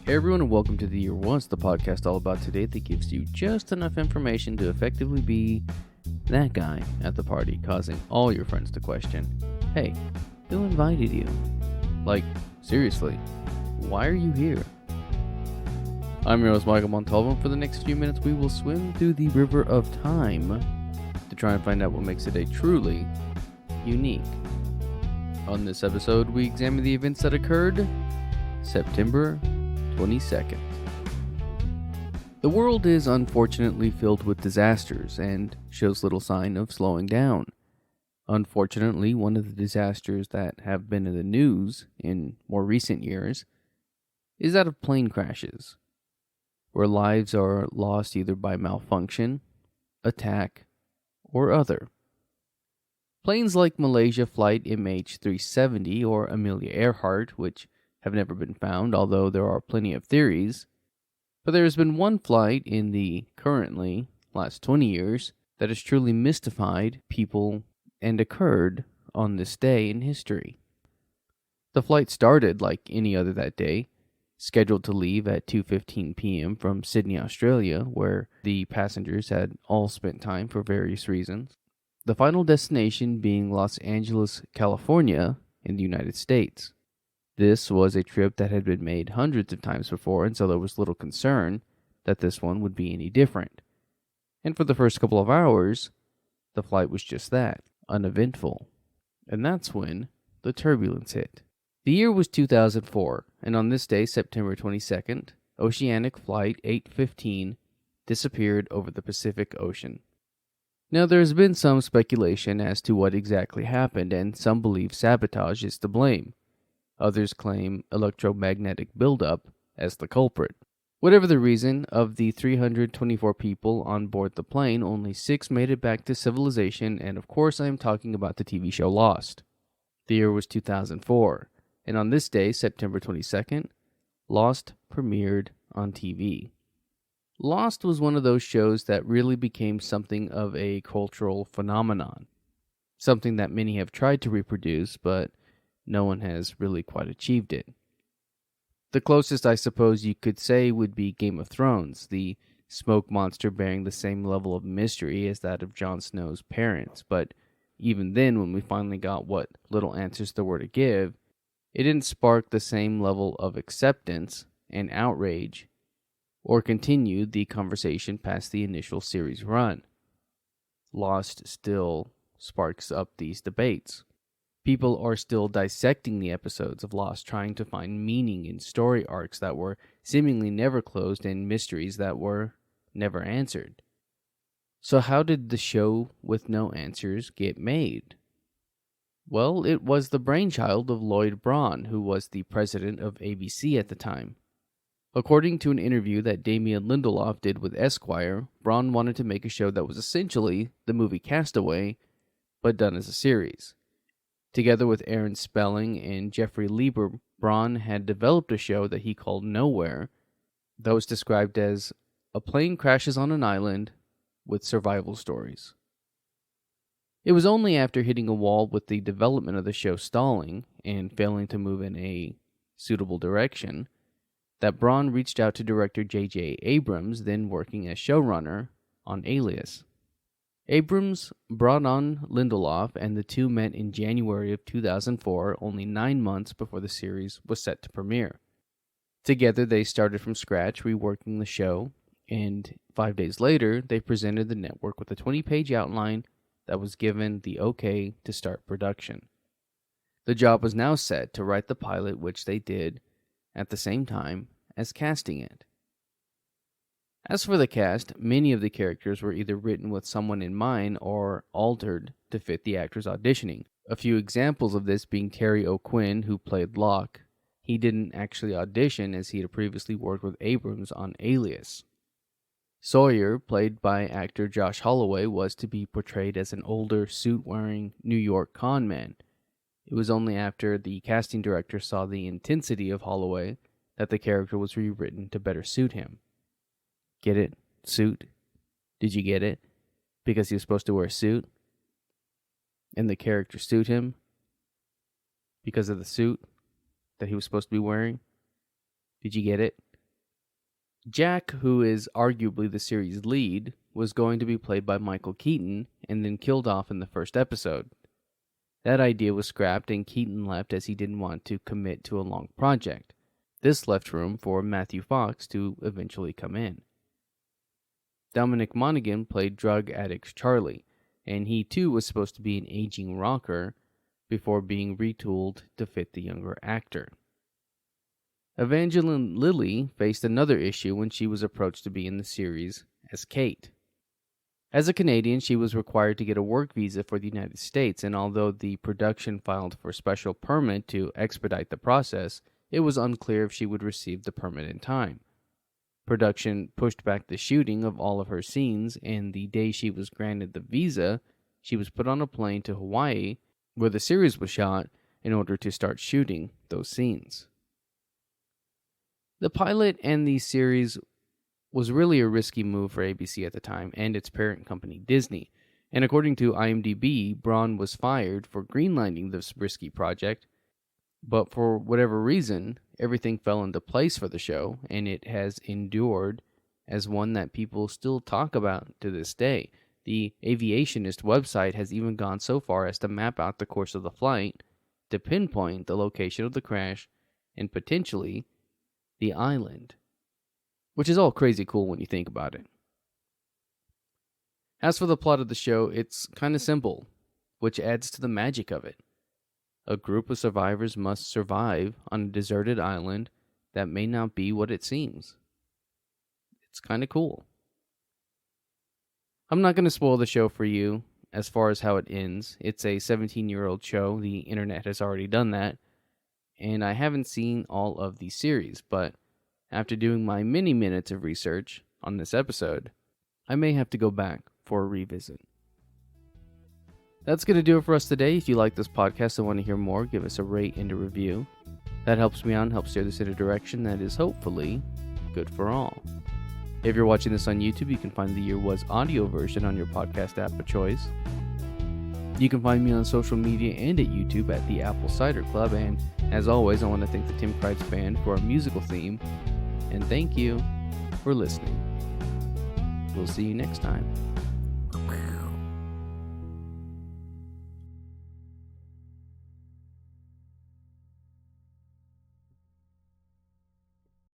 Hey everyone, and welcome to The Year Once, the podcast all about today that gives you just enough information to effectively be that guy at the party, causing all your friends to question, hey, who invited you? Like, seriously, why are you here? I'm your host, Michael Montalvo, and for the next few minutes we will swim through the river of time to try and find out what makes a day truly unique. On this episode, we examine the events that occurred September 22nd. The world is unfortunately filled with disasters and shows little sign of slowing down. Unfortunately, one of the disasters that have been in the news in more recent years is that of plane crashes, where lives are lost either by malfunction, attack, or other. Planes like Malaysia Flight MH370 or Amelia Earhart, which have never been found, although there are plenty of theories. But there has been one flight in the currently last 20 years that has truly mystified people and occurred on this day in history. The flight started like any other that day, scheduled to leave at 2:15 p.m. from Sydney, Australia, where the passengers had all spent time for various reasons. The final destination being Los Angeles, California, in the United States. This was a trip that had been made hundreds of times before, and so there was little concern that this one would be any different. And for the first couple of hours, the flight was just that, uneventful. And that's when the turbulence hit. The year was 2004, and on this day, September 22nd, Oceanic Flight 815 disappeared over the Pacific Ocean. Now, there has been some speculation as to what exactly happened, and some believe sabotage is to blame. Others claim electromagnetic buildup as the culprit. Whatever the reason, of the 324 people on board the plane, only 6 made it back to civilization, and of course I am talking about the TV show Lost. The year was 2004, and on this day, September 22nd, Lost premiered on TV. Lost was one of those shows that really became something of a cultural phenomenon, something that many have tried to reproduce, but no one has really quite achieved it. The closest I suppose you could say would be Game of Thrones, the smoke monster bearing the same level of mystery as that of Jon Snow's parents, but even then, when we finally got what little answers there were to give, it didn't spark the same level of acceptance and outrage, or continue the conversation past the initial series run. Lost still sparks up these debates. People are still dissecting the episodes of Lost, trying to find meaning in story arcs that were seemingly never closed and mysteries that were never answered. So how did the show with no answers get made? Well, it was the brainchild of Lloyd Braun, who was the president of ABC at the time. According to an interview that Damien Lindelof did with Esquire, Braun wanted to make a show that was essentially the movie Castaway, but done as a series. Together with Aaron Spelling and Jeffrey Lieber, Braun had developed a show that he called Nowhere, that was described as a plane crashes on an island with survival stories. It was only after hitting a wall with the development of the show stalling and failing to move in a suitable direction that Braun reached out to director J.J. Abrams, then working as showrunner on Alias. Abrams brought on Lindelof, and the two met in January of 2004, only 9 months before the series was set to premiere. Together, they started from scratch, reworking the show, and 5 days later, they presented the network with a 20-page outline that was given the okay to start production. The job was now set to write the pilot, which they did at the same time as casting it. As for the cast, many of the characters were either written with someone in mind or altered to fit the actors auditioning. A few examples of this being Terry O'Quinn, who played Locke. He didn't actually audition as he had previously worked with Abrams on Alias. Sawyer, played by actor Josh Holloway, was to be portrayed as an older, suit-wearing New York con man. It was only after the casting director saw the intensity of Holloway that the character was rewritten to better suit him. Get it? Suit? Did you get it? Because he was supposed to wear a suit? And the character suit him? Because of the suit that he was supposed to be wearing? Did you get it? Jack, who is arguably the series' lead, was going to be played by Michael Keaton and then killed off in the first episode. That idea was scrapped and Keaton left as he didn't want to commit to a long project. This left room for Matthew Fox to eventually come in. Dominic Monaghan played drug addict Charlie, and he too was supposed to be an aging rocker before being retooled to fit the younger actor. Evangeline Lilly faced another issue when she was approached to be in the series as Kate. As a Canadian, she was required to get a work visa for the United States, and although the production filed for a special permit to expedite the process, it was unclear if she would receive the permit in time. Production pushed back the shooting of all of her scenes, and the day she was granted the visa, she was put on a plane to Hawaii, where the series was shot, in order to start shooting those scenes. The pilot and the series was really a risky move for ABC at the time and its parent company, Disney, and according to IMDb, Braun was fired for greenlighting this risky project, but for whatever reason, everything fell into place for the show, and it has endured as one that people still talk about to this day. The Aviationist website has even gone so far as to map out the course of the flight, to pinpoint the location of the crash, and potentially the island. Which is all crazy cool when you think about it. As for the plot of the show, it's kind of simple, which adds to the magic of it. A group of survivors must survive on a deserted island that may not be what it seems. It's kind of cool. I'm not going to spoil the show for you as far as how it ends. It's a 17-year-old show. The internet has already done that. And I haven't seen all of the series, but after doing my many minutes of research on this episode, I may have to go back for a revisit. That's going to do it for us today. If you like this podcast and want to hear more, give us a rate and a review. That helps me out and helps steer this in a direction that is hopefully good for all. If you're watching this on YouTube, you can find the Year Was audio version on your podcast app of choice. You can find me on social media and at YouTube at the Apple Cider Club. And as always, I want to thank the Tim Kreitz Band for our musical theme. And thank you for listening. We'll see you next time.